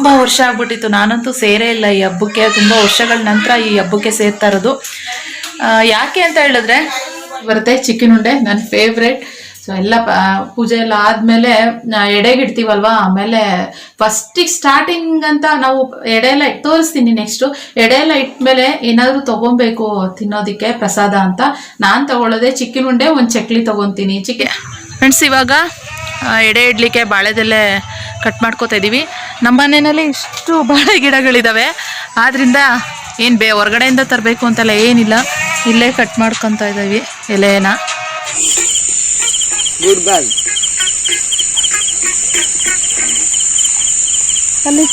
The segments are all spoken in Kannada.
ತುಂಬ ವರ್ಷ ಆಗ್ಬಿಟ್ಟಿತ್ತು. ನಾನಂತೂ ಸೇರೇ ಇಲ್ಲ ಈ ಹಬ್ಬಕ್ಕೆ. ತುಂಬ ವರ್ಷಗಳ ನಂತರ ಈ ಹಬ್ಬಕ್ಕೆ ಸೇರ್ತಾ ಇರೋದು. ಯಾಕೆ ಅಂತ ಹೇಳಿದ್ರೆ ಬರುತ್ತೆ ಚಿಕನ್ ಉಂಡೆ ನನ್ನ ಫೇವ್ರೇಟ್. ಸೊ ಎಲ್ಲ ಪೂಜೆ ಎಲ್ಲ ಆದಮೇಲೆ ಎಡೆಗೆ ಇಡ್ತೀವಲ್ವಾ, ಆಮೇಲೆ ಫಸ್ಟಿಗೆ ಸ್ಟಾರ್ಟಿಂಗ್ ಅಂತ ನಾವು ಎಡೆ ಎಲ್ಲ ತೋರಿಸ್ತೀನಿ. ನೆಕ್ಸ್ಟು ಎಡೆ ಎಲ್ಲ ಇಟ್ಮೇಲೆ ಏನಾದರೂ ತೊಗೊಬೇಕು ತಿನ್ನೋದಕ್ಕೆ ಪ್ರಸಾದ ಅಂತ ನಾನು ತೊಗೊಳ್ಳೋದೆ ಚಿಕನ್ ಉಂಡೆ, ಒಂದು ಚಕ್ಲಿ ತೊಗೊತೀನಿ. ಫ್ರೆಂಡ್ಸ್, ಇವಾಗ ಎಡೆ ಇಡ್ಲಿಕ್ಕೆ ಬಾಳೆದೆಲೆ ಕಟ್ ಮಾಡ್ಕೋತಾ ಇದ್ದೀವಿ. ನಮ್ಮ ಮನೆಯಲ್ಲಿ ಇಷ್ಟು ಬಾಳೆ ಗಿಡಗಳಿದ್ದಾವೆ, ಆದ್ದರಿಂದ ಏನು ಹೊರಗಡೆಯಿಂದ ತರಬೇಕು ಅಂತೆಲ್ಲ ಏನಿಲ್ಲ, ಇಲ್ಲೇ ಕಟ್ ಮಾಡ್ಕೊತಾ ಇದ್ದೀವಿ ಎಲೆನ. ಅಲ್ಲಿ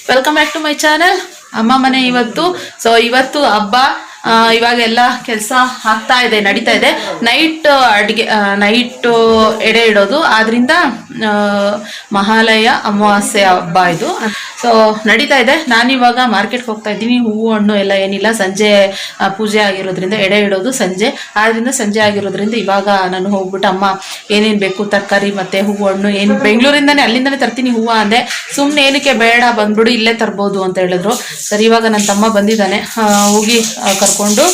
welcome back to my channel. ಅಮ್ಮ ಮನೆ ಇವತ್ತು. ಸೊ ಇವತ್ತು ಹಬ್ಬ. ಇವಾಗೆಲ್ಲ ಕೆಲಸ ಆಗ್ತಾ ಇದೆ, ನಡೀತಾ ಇದೆ. ನೈಟ್ ಅಡುಗೆ, ನೈಟು ಎಡೆ ಇಡೋದು. ಆದ್ರಿಂದ ಮಹಾಲಯ ಅಮಾವಾಸ್ಯೆ ಹಬ್ಬ ಇದು. ಸೊ ನಡೀತಾ ಇದೆ. ನಾನಿವಾಗ ಮಾರ್ಕೆಟ್ಗೆ ಹೋಗ್ತಾ ಇದ್ದೀನಿ. ಹೂವು ಹಣ್ಣು ಎಲ್ಲ ಏನಿಲ್ಲ, ಸಂಜೆ ಪೂಜೆ ಆಗಿರೋದ್ರಿಂದ ಎಡೆ ಇಡೋದು ಸಂಜೆ. ಆದ್ರಿಂದ ಸಂಜೆ ಆಗಿರೋದ್ರಿಂದ ಇವಾಗ ನಾನು ಹೋಗ್ಬಿಟ್ಟು ಅಮ್ಮ ಏನೇನು ಬೇಕು ತರಕಾರಿ ಮತ್ತು ಹೂವು ಹಣ್ಣು ಏನು ಬೆಂಗಳೂರಿಂದನೇ ಅಲ್ಲಿಂದನೇ ತರ್ತೀನಿ ಹೂವು ಅಂದೆ. ಸುಮ್ಮನೆ ಏನಕ್ಕೆ ಬೇಡ, ಬಂದ್ಬಿಡು ಇಲ್ಲೇ ತರ್ಬೋದು ಅಂತ ಹೇಳಿದ್ರು. ಸರಿ, ಇವಾಗ ನನ್ನ ತಮ್ಮ ಬಂದಿದ್ದಾನೆ, ಹೋಗಿ ಕರ್ಕೊಂಡು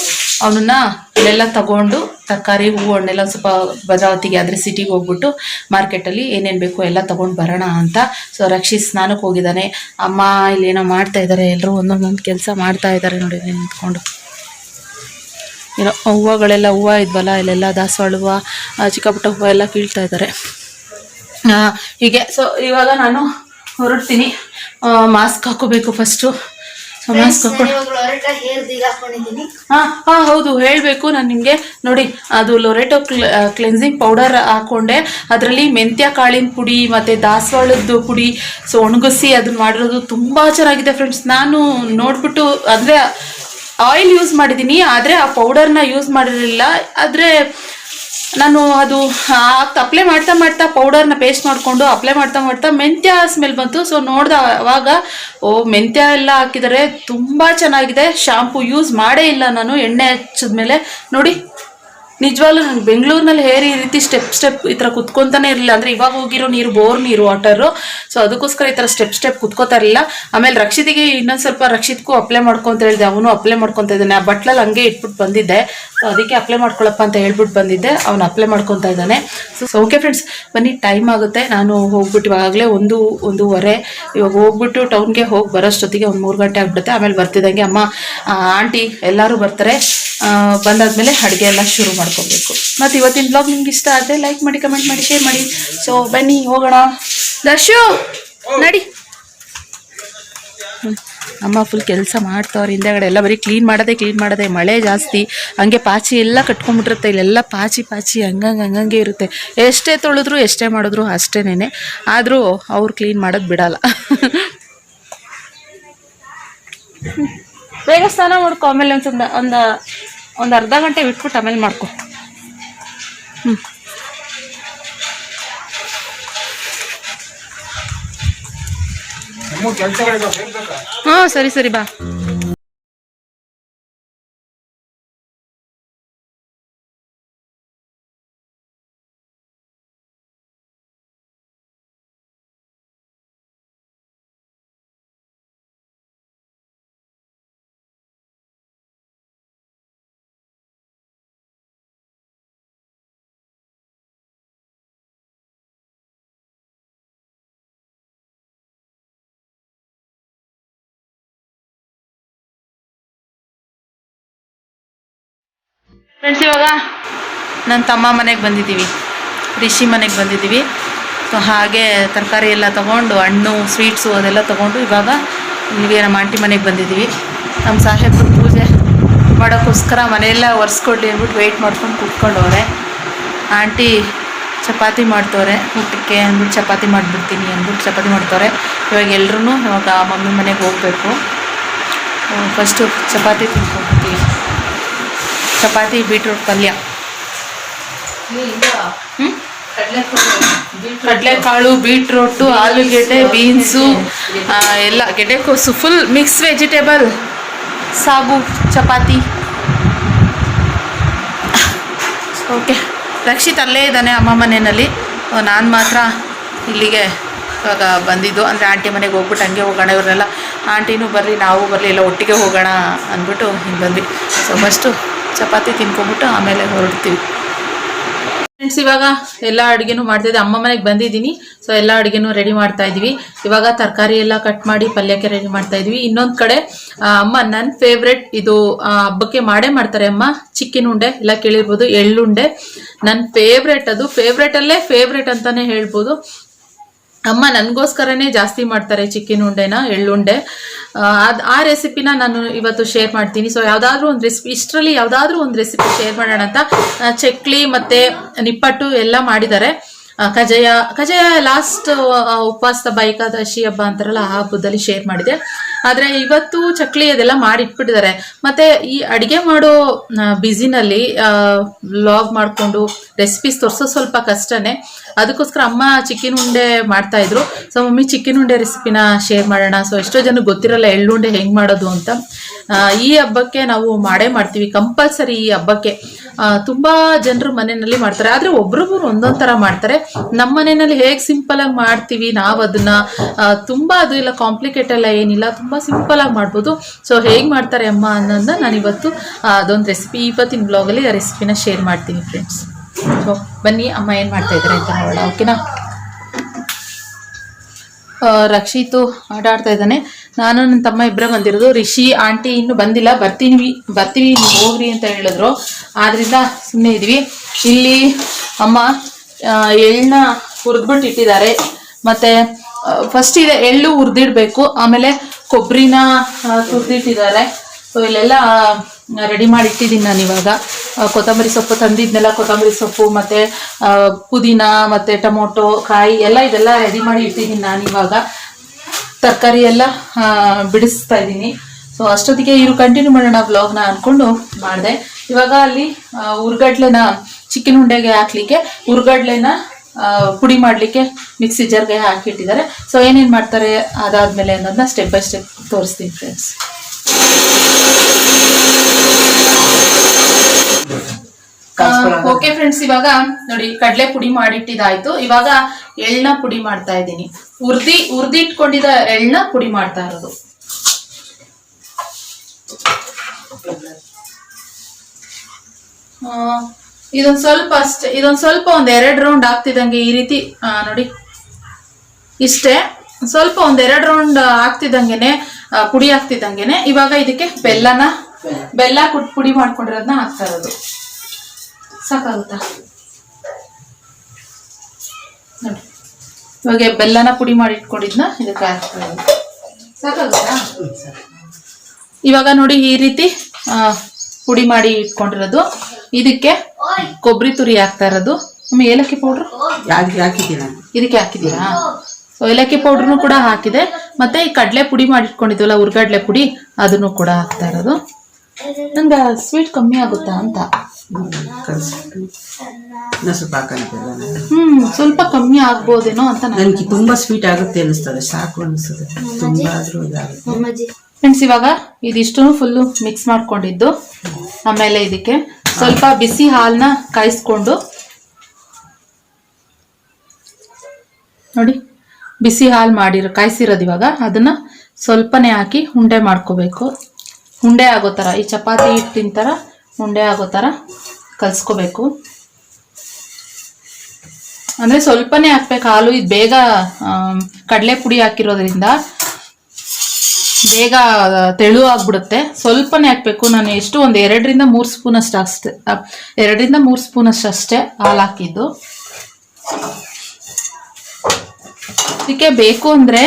ಅವನನ್ನ ಇಲ್ಲೆಲ್ಲ ತಗೊಂಡು ತರಕಾರಿ ಹೂವು ಹಣ್ಣೆಲ್ಲ ಸ್ವಲ್ಪ ಭದ್ರಾವತಿಗೆ ಆದರೆ ಸಿಟಿಗೆ ಹೋಗ್ಬಿಟ್ಟು ಮಾರ್ಕೆಟಲ್ಲಿ ಏನೇನು ಬೇಕು ಎಲ್ಲ ತೊಗೊಂಡು ಬರೋಣ ಅಂತ. ಸೊ ರಕ್ಷಿತ್ ಸ್ನಾನಕ್ಕೆ ಹೋಗಿದ್ದಾನೆ. ಅಮ್ಮ ಇಲ್ಲೇನೋ ಮಾಡ್ತಾ ಇದ್ದಾರೆ, ಎಲ್ಲರೂ ಒಂದೊಂದೊಂದು ಕೆಲಸ ಮಾಡ್ತಾ ಇದ್ದಾರೆ ನೋಡಿ ನಿಂತ್ಕೊಂಡು. ಏನೋ ಹೂವುಗಳೆಲ್ಲ ಹೂವು ಇದ್ವಲ್ಲ, ಇಲ್ಲೆಲ್ಲ ದಾಸವಾಳ ಹೂವು, ಚಿಕ್ಕ ಪುಟ್ಟ ಹೂವು ಎಲ್ಲ ಕೀಳ್ತಾ ಇದ್ದಾರೆ ಹೀಗೆ. ಸೊ ಇವಾಗ ನಾನು ಹೊರಡ್ತೀನಿ. ಮಾಸ್ಕ್ ಹಾಕೋಬೇಕು ಫಸ್ಟು. ಹೌದು, ಹೇಳಬೇಕು ನಾನು ನಿಮಗೆ. ನೋಡಿ, ಅದು ಲೊರೆಟೋ ಕ್ಲೆನ್ಸಿಂಗ್ ಪೌಡರ್ ಹಾಕೊಂಡೆ. ಅದರಲ್ಲಿ ಮೆಂತ್ಯ ಕಾಳಿನ ಪುಡಿ ಮತ್ತು ದಾಸವಾಳದ್ದು ಪುಡಿ ಸೊ ಒಣಗಿಸಿ ಅದನ್ನ ಮಾಡಿರೋದು ತುಂಬ ಚೆನ್ನಾಗಿದೆ ಫ್ರೆಂಡ್ಸ್. ನಾನು ನೋಡ್ಬಿಟ್ಟು ಅಂದರೆ ಆಯಿಲ್ ಯೂಸ್ ಮಾಡಿದ್ದೀನಿ, ಆದರೆ ಆ ಪೌಡರ್ನ ಯೂಸ್ ಮಾಡಿರಲಿಲ್ಲ. ಆದರೆ ನಾನು ಅದು ಅಪ್ಲೈ ಮಾಡ್ತಾ ಪೌಡರ್ನ ಪೇಸ್ಟ್ ಮಾಡಿಕೊಂಡು ಅಪ್ಲೈ ಮಾಡ್ತಾ ಮೆಂತ್ಯ ಸ್ಮೆಲ್ ಬಂತು. ಸೊ ನೋಡ್ದೆ ಅವಾಗ, ಮೆಂತ್ಯ ಎಲ್ಲ ಹಾಕಿದರೆ ತುಂಬ ಚೆನ್ನಾಗಿದೆ. ಶಾಂಪು ಯೂಸ್ ಮಾಡೇ ಇಲ್ಲ ನಾನು, ಎಣ್ಣೆ ಹಚ್ಚಿದ್ಮೇಲೆ ನೋಡಿ. ನಿಜವಾಗ್ಲೂ ನಾನು ಬೆಂಗಳೂರಿನಲ್ಲಿ ಹೇರ್ ಈ ರೀತಿ ಸ್ಟೆಪ್ ಈ ಥರ ಕುತ್ಕೊತಾನೆ ಇರಲಿಲ್ಲ. ಅಂದರೆ ಇವಾಗ ಹೋಗಿರೋ ನೀರು ಬೋರ್ ನೀರು ವಾಟರು. ಸೊ ಅದಕ್ಕೋಸ್ಕರ ಈ ಥರ ಸ್ಟೆಪ್ ಕುತ್ಕೋತಾ ಇರಲಿಲ್ಲ. ಆಮೇಲೆ ರಕ್ಷಿತಿಗೆ ಇನ್ನೊಂದು ಸ್ವಲ್ಪ ರಕ್ಷಿತ್ಗೂ ಅಪ್ಲೈ ಮಾಡ್ಕೊತ ಹೇಳಿದೆ. ಅವನು ಅಪ್ಲೈ ಮಾಡ್ಕೊತಾ ಇದ್ದಾನೆ. ಆ ಬಟ್ಲಲ್ಲಿ ಹಂಗೆ ಇಟ್ಬಿಟ್ಟು ಬಂದಿದ್ದೆ. ಸೊ ಅದಕ್ಕೆ ಅಪ್ಲೈ ಮಾಡ್ಕೊಳಪ್ಪ ಅಂತ ಹೇಳ್ಬಿಟ್ಟು ಬಂದಿದ್ದೆ. ಅವನು ಅಪ್ಲೈ ಮಾಡ್ಕೊತಾ ಇದ್ದಾನೆ. ಸೊ ಓಕೆ ಫ್ರೆಂಡ್ಸ್, ಬನ್ನಿ, ಟೈಮ್ ಆಗುತ್ತೆ. ನಾನು ಹೋಗ್ಬಿಟ್ಟು ಇವಾಗಲೇ 1:30 ಇವಾಗ ಹೋಗ್ಬಿಟ್ಟು ಟೌನ್ಗೆ ಹೋಗಿ ಬರೋಷ್ಟೊತ್ತಿಗೆ 3 ಗಂಟೆ ಆಗ್ಬಿಡುತ್ತೆ. ಆಮೇಲೆ ಬರ್ತಿದ್ದಂಗೆ ಅಮ್ಮ ಆಂಟಿ ಎಲ್ಲರೂ ಬರ್ತಾರೆ. ಬಂದಾದ್ಮೇಲೆ ಅಡುಗೆ ಎಲ್ಲ ಶುರು ಮಾಡ್ಕೋಬೇಕು. ಮತ್ತು ಇವತ್ತಿನ ಬ್ಲಾಗ್ ನಿಮ್ಗೆ ಇಷ್ಟ ಆದರೆ ಲೈಕ್ ಮಾಡಿ, ಕಮೆಂಟ್ ಮಾಡಿ, ಶೇರ್ ಮಾಡಿ. ಸೊ ಬನ್ನಿ ಹೋಗೋಣ. ದರ್ಶು ನಡಿ. ಅಮ್ಮ ಫುಲ್ ಕೆಲಸ ಮಾಡ್ತವ್ರೆ ಹಿಂದೆಗಡೆ. ಎಲ್ಲ ಬರೀ ಕ್ಲೀನ್ ಮಾಡೋದೆ. ಮಳೆ ಜಾಸ್ತಿ, ಹಂಗೆ ಪಾಚಿ ಎಲ್ಲ ಕಟ್ಕೊಂಡ್ಬಿಟ್ಟಿರುತ್ತೆ. ಇಲ್ಲೆಲ್ಲ ಪಾಚಿ ಹಂಗಂಗೆ ಇರುತ್ತೆ. ಎಷ್ಟೇ ತೊಳೆದ್ರು ಎಷ್ಟೇ ಮಾಡಿದ್ರು ಅಷ್ಟೇನೆ. ಆದರೂ ಅವ್ರು ಕ್ಲೀನ್ ಮಾಡೋದು ಬಿಡಲ್ಲ. ಬೇಗ ಸ್ನಾನ ಮಾಡ್ಕೊ, ಆಮೇಲೆ ಒಂದು ಅರ್ಧ ಗಂಟೆ ಬಿಟ್ಬಿಟ್ಟು ಆಮೇಲೆ ಮಾಡ್ಕೊ. ಹಾಂ, ಸರಿ ಬಾ. ಫ್ರೆಂಡ್ಸ್, ಇವಾಗ ನನ್ನ ತಮ್ಮ ಮನೆಗೆ ಬಂದಿದ್ದೀವಿ, ರಿಷಿ ಮನೆಗೆ ಬಂದಿದ್ದೀವಿ. ಸೊ ಹಾಗೆ ತರಕಾರಿ ಎಲ್ಲ ತೊಗೊಂಡು, ಹಣ್ಣು ಸ್ವೀಟ್ಸು ಅದೆಲ್ಲ ತೊಗೊಂಡು ಇವಾಗ ಇಲ್ಲಿಗೆ ನಮ್ಮ ಆಂಟಿ ಮನೆಗೆ ಬಂದಿದ್ದೀವಿ. ನಮ್ಮ ಸಾಹೇಬ್ರು ಪೂಜೆ ಮಾಡೋಕ್ಕೋಸ್ಕರ ಮನೆಯೆಲ್ಲ ಒರೆಸ್ಕೊಡ್ಲಿ ಅಂದ್ಬಿಟ್ಟು ವೆಯ್ಟ್ ಮಾಡ್ಕೊಂಡು ಕೂತ್ಕೊಂಡವ್ರೆ. ಆಂಟಿ ಚಪಾತಿ ಮಾಡ್ತವ್ರೆ ಊಟಕ್ಕೆ ಅಂದ್ಬಿಟ್ಟು, ಚಪಾತಿ ಮಾಡಿಬಿಡ್ತೀನಿ ಅಂದ್ಬಿಟ್ಟು ಚಪಾತಿ ಮಾಡ್ತವ್ರೆ. ಇವಾಗ ಎಲ್ಲರೂ ಇವಾಗ ಮಮ್ಮಿ ಮನೆಗೆ ಹೋಗಬೇಕು. ಫಸ್ಟು ಚಪಾತಿ ತಿನ್ಕೊಂಡ್ಬಿಡ್ತೀವಿ. ಚಪಾತಿ ಬೀಟ್ರೂಟ್ ಪಲ್ಯ, ಕಡಲೆಕಾಳು, ಬೀಟ್ರೂಟು, ಆಲೂಗೆಡ್ಡೆ, ಬೀನ್ಸು ಎಲ್ಲ, ಗೆಡ್ಡೆಕೋಸು, ಫುಲ್ ಮಿಕ್ಸ್ ವೆಜಿಟೇಬಲ್, ಸಾಗು, ಚಪಾತಿ. ಓಕೆ, ರಕ್ಷಿತ್ ಅಲ್ಲೇ ಇದ್ದಾನೆ ಅಮ್ಮ ಮನೆಯಲ್ಲಿ. ನಾನು ಮಾತ್ರ ಇಲ್ಲಿಗೆ ಇವಾಗ ಬಂದಿದ್ದು. ಅಂದರೆ ಆಂಟಿ ಮನೆಗೆ ಹೋಗ್ಬಿಟ್ಟು ಹಂಗೆ ಹೋಗೋಣ, ಇವರೆಲ್ಲ ಆಂಟಿನೂ ಬರಲಿ ನಾವು ಬರಲಿ ಎಲ್ಲ ಒಟ್ಟಿಗೆ ಹೋಗೋಣ ಅಂದ್ಬಿಟ್ಟು ಹಿಂಗೆ ಬಂದ್ವಿ. ಸೊ ಫಸ್ಟು ಚಪಾತಿ ತಿನ್ಕೊಂಬಿಟ್ಟು ಆಮೇಲೆ ಹೊರಡ್ತೀವಿ ಫ್ರೆಂಡ್ಸ್. ಇವಾಗ ಎಲ್ಲ ಅಡುಗೆನೂ ಮಾಡ್ತಾಯಿದ್ದೆ, ಅಮ್ಮ ಮನೆಗೆ ಬಂದಿದ್ದೀನಿ. ಸೊ ಎಲ್ಲ ಅಡುಗೆನೂ ರೆಡಿ ಮಾಡ್ತಾ ಇದ್ವಿ. ಇವಾಗ ತರಕಾರಿ ಎಲ್ಲ ಕಟ್ ಮಾಡಿ ಪಲ್ಯಕ್ಕೆ ರೆಡಿ ಮಾಡ್ತಾ ಇದ್ವಿ. ಇನ್ನೊಂದು ಕಡೆ ಅಮ್ಮ ನನ್ನ ಫೇವ್ರೆಟ್ ಇದು ಹಬ್ಬಕ್ಕೆ ಮಾಡೇ ಮಾಡ್ತಾರೆ ಅಮ್ಮ, ಚಿಕ್ಕಿನ ಉಂಡೆ ಎಲ್ಲ ಕೇಳಿರ್ಬೋದು, ಎಳ್ಳುಂಡೆ ನನ್ನ ಫೇವ್ರೆಟ್. ಅದು ಫೇವ್ರೆಟಲ್ಲೇ ಫೇವ್ರೆಟ್ ಅಂತಾನೆ ಹೇಳ್ಬೋದು. ಅಮ್ಮ ನನಗೋಸ್ಕರನೇ ಜಾಸ್ತಿ ಮಾಡ್ತಾರೆ ಚಿಕ್ಕಿನ ಉಂಡೆನ, ಎಳ್ಳುಂಡೆ. ಆ ರೆಸಿಪಿನ ನಾನು ಇವತ್ತು ಶೇರ್ ಮಾಡ್ತೀನಿ. ಸೊ ಯಾವುದಾದ್ರೂ ಒಂದು ರೆಸಿಪಿ, ಇಷ್ಟರಲ್ಲಿ ಯಾವುದಾದ್ರೂ ಒಂದು ರೆಸಿಪಿ ಶೇರ್ ಮಾಡೋಣ ಅಂತ ಚಕ್ಲಿ ಮತ್ತು ನಿಪ್ಪಟ್ಟು ಎಲ್ಲ ಮಾಡಿದ್ದಾರೆ. ಕಜಾಯ ಲಾಸ್ಟ್ ಉಪವಾಸ ಏಕಾದಶಿ ಹಬ್ಬ ಅಂತಾರಲ್ಲ, ಆ ಹಬ್ಬದಲ್ಲಿ ಶೇರ್ ಮಾಡಿದೆ. ಆದರೆ ಇವತ್ತು ಚಕ್ಲಿ ಅದೆಲ್ಲ ಮಾಡಿ ಇಟ್ಬಿಟ್ಟಿದ್ದಾರೆ. ಮತ್ತು ಈ ಅಡುಗೆ ಮಾಡೋ ಬ್ಯುಸಿನಲ್ಲಿ ವ್ಲಾಗ್ ಮಾಡಿಕೊಂಡು ರೆಸಿಪೀಸ್ ತೋರಿಸೋ ಸ್ವಲ್ಪ ಕಷ್ಟನೇ. ಅದಕ್ಕೋಸ್ಕರ ಅಮ್ಮ ಚಿಕ್ಕಿನ ಉಂಡೆ ಮಾಡ್ತಾಯಿದ್ರು. ಸೊ ಮಮ್ಮಿ ಚಿಕ್ಕಿನ ಉಂಡೆ ರೆಸಿಪಿನ ಶೇರ್ ಮಾಡೋಣ. ಸೊ ಎಷ್ಟೋ ಜನಕ್ಕೆ ಗೊತ್ತಿರಲ್ಲ ಎಳ್ಳುಂಡೆ ಹೆಂಗೆ ಮಾಡೋದು ಅಂತ. ಈ ಹಬ್ಬಕ್ಕೆ ನಾವು ಮಾಡೇ ಮಾಡ್ತೀವಿ ಕಂಪಲ್ಸರಿ. ಈ ಹಬ್ಬಕ್ಕೆ ತುಂಬ ಜನರು ಮನೆಯಲ್ಲಿ ಮಾಡ್ತಾರೆ, ಆದರೆ ಒಬ್ರೊಬ್ರು ಒಂದೊಂದು ಥರ ಮಾಡ್ತಾರೆ. ನಮ್ಮ ಮನೆಯಲ್ಲಿ ಹೇಗೆ ಸಿಂಪಲಾಗಿ ಮಾಡ್ತೀವಿ ನಾವು ಅದನ್ನು ತುಂಬ ಅದು ಎಲ್ಲ ಕಾಂಪ್ಲಿಕೇಟ್ ಎಲ್ಲ ಏನಿಲ್ಲ, ತುಂಬ ಸಿಂಪಲಾಗಿ ಮಾಡ್ಬೋದು. ಸೊ ಹೇಗೆ ಮಾಡ್ತಾರೆ ಅಮ್ಮ ಅನ್ನೋದನ್ನ ನಾನು ಇವತ್ತು ಅದೊಂದು ರೆಸಿಪಿ ಇವತ್ತಿನ ಬ್ಲಾಗಲ್ಲಿ ಆ ರೆಸಿಪಿನ ಶೇರ್ ಮಾಡ್ತೀನಿ ಫ್ರೆಂಡ್ಸ್. ಸೊ ಬನ್ನಿ ಅಮ್ಮ ಏನು ಮಾಡ್ತಾ ಇದ್ದಾರೆ ಅಂತ ನೋಡೋಣ, ಓಕೆನಾ. ರಕ್ಷಿತು ಆಟ ಆಡ್ತಾ ಇದ್ದಾನೆ. ನಾನು ನನ್ನ ತಮ್ಮ ಇಬ್ಬರೇ ಬಂದಿರೋದು. ರಿಷಿ ಆಂಟಿ ಇನ್ನೂ ಬಂದಿಲ್ಲ, ಬರ್ತೀವಿ ಹೋಗ್ರಿ ಅಂತ ಹೇಳಿದ್ರು. ಆದ್ದರಿಂದ ಸುಮ್ಮನೆ ಇದ್ವಿ. ಇಲ್ಲಿ ಅಮ್ಮ ಎಳ್ಳನ್ನ ಹುರಿದ್ಬಿಟ್ಟು ಇಟ್ಟಿದ್ದಾರೆ. ಮತ್ತು ಫಸ್ಟ್ ಇದೆ ಎಳ್ಳು ಹುರಿದಿಡಬೇಕು, ಆಮೇಲೆ ಕೊಬ್ಬರಿನ ಹುರಿದಿಟ್ಟಿದ್ದಾರೆ. ಸೊ ಇಲ್ಲೆಲ್ಲ ರೆಡಿ ಮಾಡಿ ಇಟ್ಟಿದ್ದೀನಿ ನಾನು. ಇವಾಗ ಕೊತ್ತಂಬರಿ ಸೊಪ್ಪು ತಂದಿದ್ನೆಲ್ಲ, ಕೊತ್ತಂಬರಿ ಸೊಪ್ಪು ಮತ್ತು ಪುದೀನ ಮತ್ತು ಟೊಮೊಟೊ ಕಾಯಿ ಇದೆಲ್ಲ ರೆಡಿ ಮಾಡಿ ಇಟ್ಟಿದ್ದೀನಿ ನಾನು. ಇವಾಗ ತರಕಾರಿ ಎಲ್ಲ ಬಿಡಿಸ್ತಾ ಇದ್ದೀನಿ. ಸೊ ಅಷ್ಟೊತ್ತಿಗೆ ಇವರು ಕಂಟಿನ್ಯೂ ಮಾಡೋಣ ವ್ಲಾಗ್ನ ಅಂದ್ಕೊಂಡು ಮಾಡಿದೆ. ಇವಾಗ ಅಲ್ಲಿ ಹುರ್ಗಡ್ಲೆನ ಚಿಕನ್ ಉಂಡೆಗೆ ಹಾಕ್ಲಿಕ್ಕೆ ಹುರ್ಗಡ್ಲೆನ ಪುಡಿ ಮಾಡಲಿಕ್ಕೆ ಮಿಕ್ಸಿ ಜಾರ್ಗೆ ಹಾಕಿಟ್ಟಿದ್ದಾರೆ. ಸೊ ಏನೇನು ಮಾಡ್ತಾರೆ ಅದಾದಮೇಲೆ ಅನ್ನೋದನ್ನ ಸ್ಟೆಪ್ ಬೈ ಸ್ಟೆಪ್ ತೋರಿಸ್ತೀನಿ ಫ್ರೆಂಡ್ಸ್. ಓಕೆ ಫ್ರೆಂಡ್ಸ್, ಇವಾಗ ನೋಡಿ ಕಡಲೆ ಪುಡಿ ಮಾಡಿಟ್ಟಿದ್ದಾಯ್ತು. ಇವಾಗ ಎಳ್ಳನ್ನ ಪುಡಿ ಮಾಡ್ತಾ ಇದ್ದೀನಿ. ಹುರ್ದಿಟ್ಕೊಂಡಿದ್ದ ಎಳ್ಳನ್ನ ಪುಡಿ ಮಾಡ್ತಾ ಇರೋದು. ಇದೊಂದು ಸ್ವಲ್ಪ ಅಷ್ಟೇ, ಇದೊಂದು ಸ್ವಲ್ಪ ಒಂದು 2 ರೌಂಡ್ ಆಗ್ತಿದ್ದಂಗೆ ಈ ರೀತಿ ನೋಡಿ, ಇಷ್ಟೇ ಸ್ವಲ್ಪ ಒಂದು 2 ರೌಂಡ್ ಆಗ್ತಿದ್ದಂಗೆನೆ ಪುಡಿ ಆಗ್ತಿದ್ದಂಗೆನೆ ಇವಾಗ ಇದಕ್ಕೆ ಬೆಲ್ಲ ಪುಡಿ ಮಾಡ್ಕೊಂಡಿರೋದನ್ನ ಹಾಕ್ತಾ ಇರೋದು. ಸಾಕಾಗುತ್ತಾ ನೋಡಿ, ಇವಾಗ ಬೆಲ್ಲನ ಪುಡಿ ಮಾಡಿ ಇಟ್ಕೊಂಡಿದ್ನ ಇದಕ್ಕೆ ಹಾಕ್ತಾ ಇರೋದು. ಸಾಕಾಗುತ್ತಾ? ಇವಾಗ ನೋಡಿ ಈ ರೀತಿ ಪುಡಿ ಮಾಡಿ ಇಟ್ಕೊಂಡಿರೋದು. ಇದಕ್ಕೆ ಕೊಬ್ಬರಿ ತುರಿ ಹಾಕ್ತಾ ಇರೋದು. ಆಮೇಲೆ ಏಲಕ್ಕಿ ಪೌಡ್ರು ಇದಕ್ಕೆ ಹಾಕಿದ್ದೀರಾ? ಸೊ ಏಲಕ್ಕಿ ಪೌಡ್ರನ್ನು ಕೂಡ ಹಾಕಿದೆ. ಮತ್ತೆ ಈ ಕಡಲೆ ಪುಡಿ ಮಾಡಿ ಇಟ್ಕೊಂಡಿದ್ವಲ್ಲ, ಹುರ್ಗಡ್ಲೆ ಪುಡಿ, ಅದನ್ನು ಕೂಡ ಹಾಕ್ತಾ ಇರೋದು. ನಂಗೆ ಸ್ವೀಟ್ ಕಮ್ಮಿ ಆಗುತ್ತಾ ಅಂತ ಸ್ವಲ್ಪ ಕಮ್ಮಿ ಆಗ್ಬೋದೇನೋ ಅಂತ. ನನಗೆ ತುಂಬಾ ಸ್ವೀಟ್ ಆಗುತ್ತೆ ಅನಿಸ್ತದೆ, ಸಾಕು ಅನಿಸ್ತದೆ ತುಂಬಾ. ಫ್ರೆಂಡ್ಸ್ ಇವಾಗ ಇದಿಷ್ಟು ಫುಲ್ಲು ಮಿಕ್ಸ್ ಮಾಡ್ಕೊಂಡಿದ್ದು, ಆಮೇಲೆ ಇದಕ್ಕೆ ಸ್ವಲ್ಪ ಬಿಸಿ ಹಾಲನ್ನ ಕಾಯಿಸ್ಕೊಂಡು ನೋಡಿ, ಬಿಸಿ ಹಾಲು ಕಾಯಿಸಿರೋದು. ಇವಾಗ ಅದನ್ನ ಸ್ವಲ್ಪನೇ ಹಾಕಿ ಉಂಡೆ ಮಾಡ್ಕೋಬೇಕು. ಉಂಡೆ ಆಗೋ ಥರ, ಈ ಚಪಾತಿ ಹಿಟ್ಟಿನ ಥರ ಉಂಡೆ ಆಗೋ ಥರ ಕಲಿಸ್ಕೋಬೇಕು. ಅಂದರೆ ಸ್ವಲ್ಪನೇ ಹಾಕ್ಬೇಕು ಹಾಲು. ಇದು ಬೇಗ ಕಡಲೆ ಪುಡಿ ಹಾಕಿರೋದ್ರಿಂದ ಬೇಗ ತೆಳು ಆಗ್ಬಿಡುತ್ತೆ. ಸ್ವಲ್ಪನೇ ಹಾಕ್ಬೇಕು. ನಾನು ಎಷ್ಟು ಒಂದು 2 ರಿಂದ 3 ಸ್ಪೂನ್ ಅಷ್ಟು ಅಷ್ಟೇ, 2 ರಿಂದ 3 ಸ್ಪೂನ್ ಅಷ್ಟೇ ಹಾಲು ಹಾಕಿದ್ದು. ಇದಕ್ಕೆ ಬೇಕು ಅಂದರೆ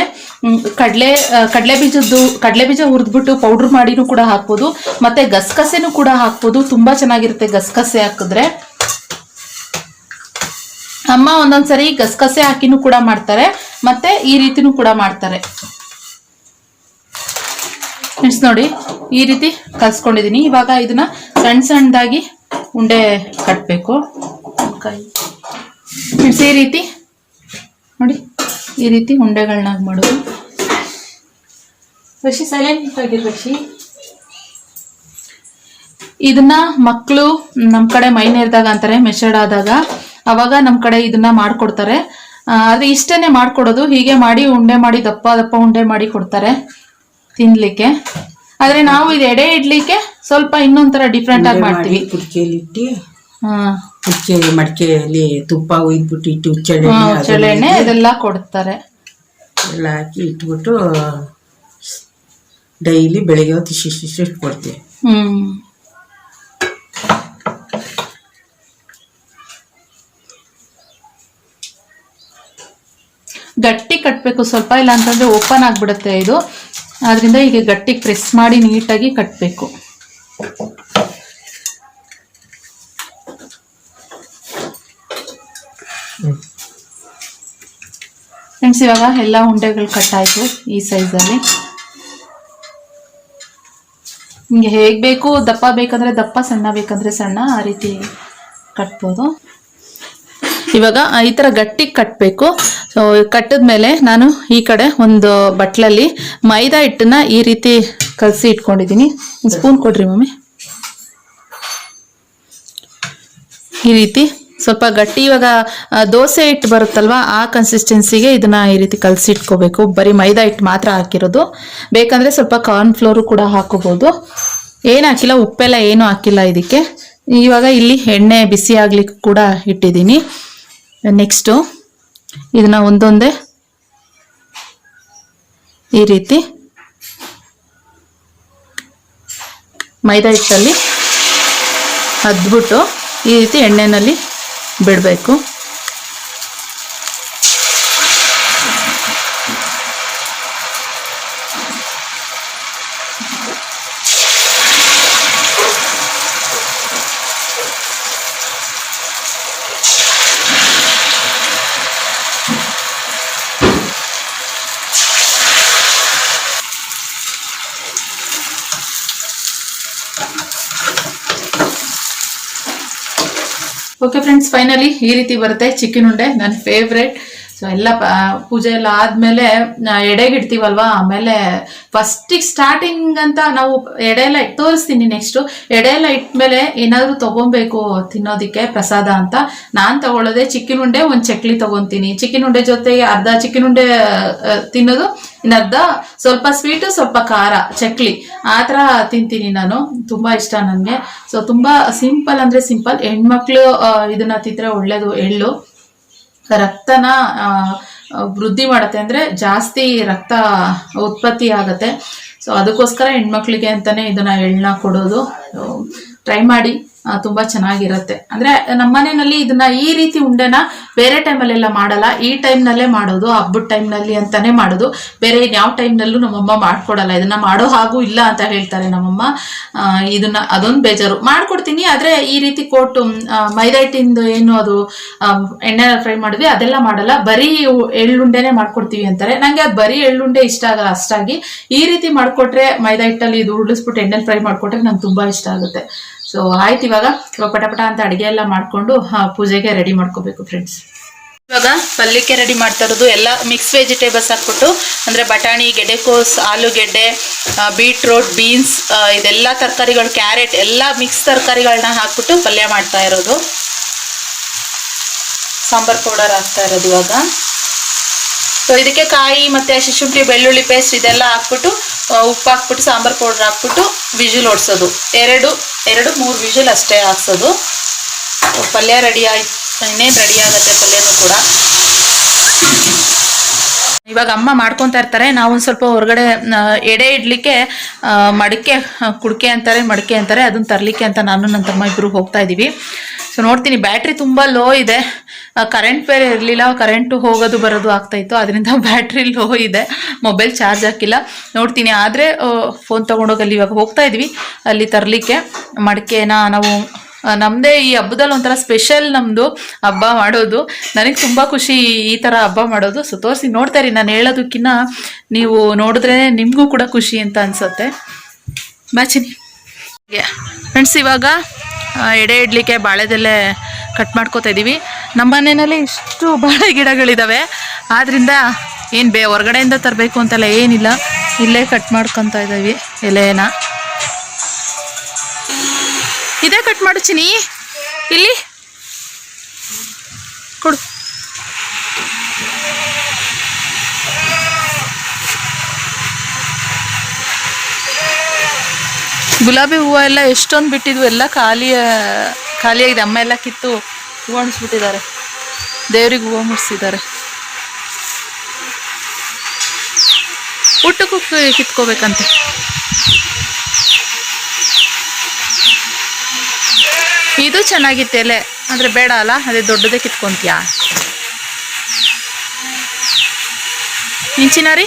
ಕಡಲೆ ಬೀಜ ಹುರಿದ್ಬಿಟ್ಟು ಪೌಡ್ರ್ ಮಾಡಿನೂ ಕೂಡ ಹಾಕ್ಬೋದು. ಮತ್ತು ಗಸಗಸೆನೂ ಕೂಡ ಹಾಕ್ಬೋದು, ತುಂಬ ಚೆನ್ನಾಗಿರುತ್ತೆ ಗಸಗಸೆ ಹಾಕಿದ್ರೆ. ಅಮ್ಮ ಒಂದೊಂದ್ಸರಿ ಗಸಗಸೆ ಹಾಕಿನೂ ಕೂಡ ಮಾಡ್ತಾರೆ, ಮತ್ತು ಈ ರೀತಿನೂ ಕೂಡ ಮಾಡ್ತಾರೆ. ಫ್ರೆಂಡ್ಸ್ ನೋಡಿ, ಈ ರೀತಿ ಕಲ್ಸ್ಕೊಂಡಿದ್ದೀನಿ. ಇವಾಗ ಇದನ್ನ ಸಣ್ಣದಾಗಿ ಉಂಡೆ ಕಟ್ಟಬೇಕು. ಫ್ರೆಂಡ್ಸ್ ಈ ರೀತಿ ನೋಡಿ, ಈ ರೀತಿ ಉಂಡೆಗಳನ್ನ ಮಾಡೋದು. ರಶಿ ಸೈಲೆಂಟ್ ಆಗಿರು ರಶಿ. ಇದನ್ನ ಮಕ್ಕಳು ನಮ್ಮ ಕಡೆ ಮೈ ನೇರ್ದಾಗ ಅಂತಾರೆ, ಮೆಚರ್ಡ್ ಆದಾಗ, ಅವಾಗ ನಮ್ಮ ಕಡೆ ಇದನ್ನ ಮಾಡ್ಕೊಡ್ತಾರೆ. ಆದ್ರೆ ಇಷ್ಟೇನೆ ಮಾಡ್ಕೊಡೋದು, ಹೀಗೆ ಮಾಡಿ ಉಂಡೆ ಮಾಡಿ ದಪ್ಪ ದಪ್ಪ ಉಂಡೆ ಮಾಡಿ ಕೊಡ್ತಾರೆ ತಿನ್ಲಿಕ್ಕೆ. ಆದ್ರೆ ನಾವು ಇದು ಎಡೆ ಇಡ್ಲಿಕ್ಕೆ ಸ್ವಲ್ಪ ಇನ್ನೊಂಥರ ಡಿಫ್ರೆಂಟ್ ಆಗಿ ಮಾಡ್ತೀವಿ. ಕುಡಿಕೆಯಲ್ಲಿ ಇಟ್ಟು ಮಡಿಕೆಯಲ್ಲಿ ತುಪ್ಪ ಒಯ್ದ್ಬಿಟ್ಟು ಇಟ್ಟು ಹುಚ್ಚೆಳ್ಳೆಣ್ಣೆ ಇದೆಲ್ಲ ಕೊಡ್ತಾರೆ. ಎಲ್ಲ ಹಾಕಿ ಇಟ್ಬಿಟ್ಟು ಡೈಲಿ ಬೆಳಿಗ್ಗೆ ಹೊತ್ತು ಇಷ್ಟು ಕೊಡ್ತೀವಿ. ಗಟ್ಟಿ ಕಟ್ಟಬೇಕು ಸ್ವಲ್ಪ, ಇಲ್ಲ ಅಂತಂದ್ರೆ ಓಪನ್ ಆಗಿಬಿಡುತ್ತೆ ಇದು. ಆದ್ರಿಂದ ಈಗ ಗಟ್ಟಿ ಪ್ರೆಸ್ ಮಾಡಿ ನೀಟಾಗಿ ಕಟ್ಟಬೇಕು. ಫ್ರೆಂಡ್ಸ್, ಇವಾಗ ಎಲ್ಲ ಉಂಡೆಗಳು ಕಟ್ಟಾಯ್ತು ಈ ಸೈಜಲ್ಲಿ. ನಿಮಗೆ ಹೇಗೆ ಬೇಕು, ದಪ್ಪ ಬೇಕಂದ್ರೆ ದಪ್ಪ, ಸಣ್ಣ ಬೇಕಂದ್ರೆ ಸಣ್ಣ, ಆ ರೀತಿ ಕಟ್ಬೋದು. ಇವಾಗ ಈ ಥರ ಗಟ್ಟಿಗೆ ಕಟ್ಟಬೇಕು. ಸೊ ಕಟ್ಟಿದ್ಮೇಲೆ ನಾನು ಈ ಕಡೆ ಒಂದು ಬಟ್ಲಲ್ಲಿ ಮೈದಾ ಹಿಟ್ಟನ್ನ ಈ ರೀತಿ ಕಲಸಿ ಇಟ್ಕೊಂಡಿದ್ದೀನಿ. ಒಂದು ಸ್ಪೂನ್ ಕೊಡ್ರಿ ಮಮ್ಮಿ. ಈ ರೀತಿ ಸ್ವಲ್ಪ ಗಟ್ಟಿ, ಇವಾಗ ದೋಸೆ ಹಿಟ್ಟು ಬರುತ್ತಲ್ವಾ ಆ ಕನ್ಸಿಸ್ಟೆನ್ಸಿಗೆ ಇದನ್ನ ಈ ರೀತಿ ಕಲಸಿ ಇಟ್ಕೋಬೇಕು. ಬರೀ ಮೈದಾ ಹಿಟ್ಟು ಮಾತ್ರ ಹಾಕಿರೋದು. ಬೇಕಂದ್ರೆ ಸ್ವಲ್ಪ ಕಾರ್ನ್ ಫ್ಲೋರು ಕೂಡ ಹಾಕೋಬಹುದು. ಏನು ಹಾಕಿಲ್ಲ, ಉಪ್ಪೆಲ್ಲ ಏನು ಹಾಕಿಲ್ಲ ಇದಕ್ಕೆ. ಇವಾಗ ಇಲ್ಲಿ ಎಣ್ಣೆ ಬಿಸಿ ಆಗ್ಲಿಕ್ಕೆ ಕೂಡ ಇಟ್ಟಿದ್ದೀನಿ. ನೆಕ್ಸ್ಟು ಇದನ್ನ ಒಂದೊಂದೇ ಈ ರೀತಿ ಮೈದಾ ಹಿಟ್ಟಲ್ಲಿ ಅದ್ಬಿಟ್ಟು ಈ ರೀತಿ ಎಣ್ಣೆನಲ್ಲಿ ಬಿಡಬೇಕು. ಓಕೆ ಫ್ರೆಂಡ್ಸ್, ಫೈನಲಿ ಈ ರೀತಿ ಬರುತ್ತೆ ಚಿಕನ್ ಉಂಡೆ, ನನ್ನ ಫೇವ್ರೆಟ್. ಸೊ ಎಲ್ಲ ಪೂಜೆ ಎಲ್ಲ ಆದ್ಮೇಲೆ ಎಡೆಗೆ ಇಡ್ತೀವಲ್ವಾ, ಆಮೇಲೆ ಫಸ್ಟಿಗೆ ಸ್ಟಾರ್ಟಿಂಗ್ ಅಂತ ನಾವು ಎಡೆ ಎಲ್ಲ ತೋರಿಸ್ತೀನಿ. ನೆಕ್ಸ್ಟು ಎಡೆ ಎಲ್ಲ ಇಟ್ಮೇಲೆ ಏನಾದರೂ ತಗೊಬೇಕು ತಿನ್ನೋದಕ್ಕೆ ಪ್ರಸಾದ ಅಂತ ನಾನು ತಗೊಳ್ಳೋದೆ ಚಿಕನ್ ಉಂಡೆ, ಒಂದು ಚಕ್ಲಿ ತಗೊತೀನಿ. ಚಿಕನ್ ಉಂಡೆ ಜೊತೆಗೆ ಅರ್ಧ ಚಿಕನ್ ಉಂಡೆ ತಿನ್ನೋದು, ಇನ್ನರ್ಧ ಸ್ವಲ್ಪ ಸ್ವೀಟು ಸ್ವಲ್ಪ ಖಾರ ಚಕ್ಲಿ, ಆ ಥರ ತಿಂತೀನಿ ನಾನು. ತುಂಬ ಇಷ್ಟ ನನಗೆ. ಸೊ ತುಂಬ ಸಿಂಪಲ್ ಅಂದರೆ ಸಿಂಪಲ್. ಹೆಣ್ಮಕ್ಳು ಇದನ್ನ ತಿಂದರೆ ಒಳ್ಳೇದು. ಎಳ್ಳು ರಕ್ತನ ವೃದ್ಧಿ ಮಾಡುತ್ತೆ, ಅಂದರೆ ಜಾಸ್ತಿ ರಕ್ತ ಉತ್ಪತ್ತಿ ಆಗುತ್ತೆ. ಸೊ ಅದಕ್ಕೋಸ್ಕರ ಹೆಣ್ಮಕ್ಳಿಗೆ ಅಂತಾನೆ ಇದನ್ನ ಎಳ್ಳನ್ನ ಕೊಡೋದು. ಟ್ರೈ ಮಾಡಿ, ತುಂಬ ಚೆನ್ನಾಗಿರುತ್ತೆ. ಅಂದರೆ ನಮ್ಮ ಮನೆಯಲ್ಲಿ ಇದನ್ನ ಈ ರೀತಿ ಉಂಡೆನ ಬೇರೆ ಟೈಮಲ್ಲೆಲ್ಲ ಮಾಡಲ್ಲ, ಈ ಟೈಮ್ನಲ್ಲೇ ಮಾಡೋದು, ಹಬ್ಬದ ಟೈಮ್ನಲ್ಲಿ ಅಂತಾನೆ ಮಾಡೋದು. ಬೇರೆ ಯಾವ ಟೈಮ್ನಲ್ಲೂ ನಮ್ಮಮ್ಮ ಮಾಡ್ಕೊಡಲ್ಲ. ಇದನ್ನ ಮಾಡೋ ಹಾಗೂ ಇಲ್ಲ ಅಂತ ಹೇಳ್ತಾರೆ ನಮ್ಮಮ್ಮ. ಇದನ್ನ ಅದೊಂದು ಬೇಜಾರು. ಮಾಡ್ಕೊಡ್ತೀನಿ, ಆದರೆ ಈ ರೀತಿ ಕೊಟ್ಟು ಮೈದಾ ಹಿಟ್ಟಿಂದು ಏನು ಅದು ಎಣ್ಣೆ ಫ್ರೈ ಮಾಡಿದ್ವಿ ಅದೆಲ್ಲ ಮಾಡಲ್ಲ, ಬರೀ ಎಳ್ಳುಂಡೆನೆ ಮಾಡ್ಕೊಡ್ತೀವಿ ಅಂತಾರೆ. ನಂಗೆ ಅದು ಬರೀ ಎಳ್ಳುಂಡೆ ಇಷ್ಟ ಆಗಲ್ಲ ಅಷ್ಟಾಗಿ. ಈ ರೀತಿ ಮಾಡ್ಕೊಟ್ರೆ ಮೈದಾ ಹಿಟ್ಟಲ್ಲಿ ಇದು ಉರುಳಿಸ್ಬಿಟ್ಟು ಎಣ್ಣೆಲಿ ಫ್ರೈ ಮಾಡ್ಕೊಟ್ರೆ ನಂಗೆ ತುಂಬಾ ಇಷ್ಟ ಆಗುತ್ತೆ. ಸೊ ಆಯ್ತು, ಇವಾಗ ಪಟಪಟ ಅಂತ ಅಡುಗೆ ಎಲ್ಲ ಮಾಡಿಕೊಂಡು ಪೂಜೆಗೆ ರೆಡಿ ಮಾಡ್ಕೋಬೇಕು ಫ್ರೆಂಡ್ಸ್. ಇವಾಗ ಪಲ್ಯಕ್ಕೆ ರೆಡಿ ಮಾಡ್ತಾ ಇರೋದು ಎಲ್ಲ ಮಿಕ್ಸ್ ವೆಜಿಟೇಬಲ್ಸ್ ಹಾಕ್ಬಿಟ್ಟು, ಅಂದರೆ ಬಟಾಣಿ, ಗೆಡ್ಡೆಕೋಸ್, ಆಲೂಗೆಡ್ಡೆ, ಬೀಟ್ರೋಟ್, ಬೀನ್ಸ್, ಇದೆಲ್ಲ ತರಕಾರಿಗಳು, ಕ್ಯಾರೆಟ್ ಎಲ್ಲ ಮಿಕ್ಸ್ ತರಕಾರಿಗಳನ್ನ ಹಾಕ್ಬಿಟ್ಟು ಪಲ್ಯ ಮಾಡ್ತಾ ಇರೋದು. ಸಾಂಬಾರ್ ಪೌಡರ್ ಹಾಕ್ತಾ ಇರೋದು ಇವಾಗ. ಸೊ ಇದಕ್ಕೆ ಕಾಯಿ ಮತ್ತು ಶುಂಠಿ ಬೆಳ್ಳುಳ್ಳಿ ಪೇಸ್ಟ್ ಇದೆಲ್ಲ ಹಾಕ್ಬಿಟ್ಟು, ಉಪ್ಪು ಹಾಕ್ಬಿಟ್ಟು, ಸಾಂಬಾರ್ ಪೌಡರ್ ಹಾಕ್ಬಿಟ್ಟು ವಿಜಿಲ್ ಓಡಿಸೋದು. ಎರಡು 3 ವಿಜಿಲ್ ಅಷ್ಟೇ ಹಾಕ್ಸೋದು. ಪಲ್ಯ ರೆಡಿ ಆಯ್ತು. ಇನ್ನೇನು ರೆಡಿ ಆಗುತ್ತೆ ಪಲ್ಯನೂ ಕೂಡ. ಇವಾಗ ಅಮ್ಮ ಮಾಡ್ಕೊತಾ ಇರ್ತಾರೆ. ನಾವು ಒಂದು ಸ್ವಲ್ಪ ಹೊರಗಡೆ ಎಡೆ ಇಡ್ಲಿಕ್ಕೆ ಮಡಿಕೆ, ಕುಡಿಕೆ ಅಂತಾರೆ, ಮಡಿಕೆ ಅಂತಾರೆ, ಅದನ್ನ ತರಲಿಕ್ಕೆ ಅಂತ ನಾನು ನನ್ನ ತಮ್ಮ ಇಬ್ಬರು ಹೋಗ್ತಾ ಇದ್ದೀವಿ. ಸೊ ನೋಡ್ತೀನಿ, ಬ್ಯಾಟ್ರಿ ತುಂಬ ಲೋ ಇದೆ. ಕರೆಂಟ್ ಬೇರೆ ಇರಲಿಲ್ಲ, ಕರೆಂಟು ಹೋಗೋದು ಬರೋದು ಆಗ್ತಾಯಿತ್ತು, ಅದರಿಂದ ಬ್ಯಾಟ್ರಿ ಲೋ ಇದೆ. ಮೊಬೈಲ್ ಚಾರ್ಜ್ ಹಾಕಿಲ್ಲ. ನೋಡ್ತೀನಿ, ಆದರೆ ಫೋನ್ ತೊಗೊಂಡೋಗಿ ಅಲ್ಲಿ ಇವಾಗ ಹೋಗ್ತಾ ಇದ್ವಿ ಅಲ್ಲಿ ತರಲಿಕ್ಕೆ ಮಡಿಕೆನ. ನಾವು ನಮ್ಮದೇ ಈ ಹಬ್ಬದಲ್ಲಿ ಒಂಥರ ಸ್ಪೆಷಲ್ ನಮ್ಮದು ಹಬ್ಬ ಮಾಡೋದು. ನನಗೆ ತುಂಬ ಖುಷಿ ಈ ಥರ ಹಬ್ಬ ಮಾಡೋದು. ಸೊ ತೋರಿಸಿ ನೋಡ್ತಾ ಇರಿ, ನಾನು ಹೇಳೋದಕ್ಕಿಂತ ನೀವು ನೋಡಿದ್ರೆ ನಿಮಗೂ ಕೂಡ ಖುಷಿ ಅಂತ ಅನಿಸುತ್ತೆ. ಬಾಚಿನಿ ಫ್ರೆಂಡ್ಸ್, ಇವಾಗ ಎಡೆ ಇಡ್ಲಿಕ್ಕೆ ಬಾಳೆದೆಲೆ ಕಟ್ ಮಾಡ್ಕೋತಾ ಇದ್ದೀವಿ. ನಮ್ಮ ಮನೆಯಲ್ಲಿ ಇಷ್ಟು ಬಾಳೆ ಗಿಡಗಳಿದ್ದಾವೆ, ಆದ್ದರಿಂದ ಏನು ಹೊರಗಡೆಯಿಂದ ತರಬೇಕು ಅಂತೆಲ್ಲ ಏನಿಲ್ಲ, ಇಲ್ಲೇ ಕಟ್ ಮಾಡ್ಕೊತಾ ಇದ್ದೀವಿ ಎಲೆನ. ಮಾಡು ಚಿನಿ, ಇಲ್ಲಿ ಕೊಡು. ಗುಲಾಬಿ ಹೂವು ಎಲ್ಲ ಎಷ್ಟೊಂದು ಬಿಟ್ಟಿದ್ವು, ಎಲ್ಲ ಖಾಲಿಯಾಗಿದೆ. ಅಮ್ಮ ಎಲ್ಲ ಕಿತ್ತು ಹೂವು ಅಣಿಸ್ಬಿಟ್ಟಿದ್ದಾರೆ, ದೇವ್ರಿಗೆ ಹೂವು ಮುಡಿಸಿದ್ದಾರೆ. ಊಟಕ್ಕೂ ಕಿತ್ಕೋಬೇಕಂತೆ. ಇದು ಚೆನ್ನಾಗಿತ್ತು ಎಲೆ, ಆದರೆ ಬೇಡ ಅಲ್ಲ, ಅದೇ ದೊಡ್ಡದೇ ಕಿತ್ಕೊಂತೀಯಾ ಇಂಚಿನಾರಿ?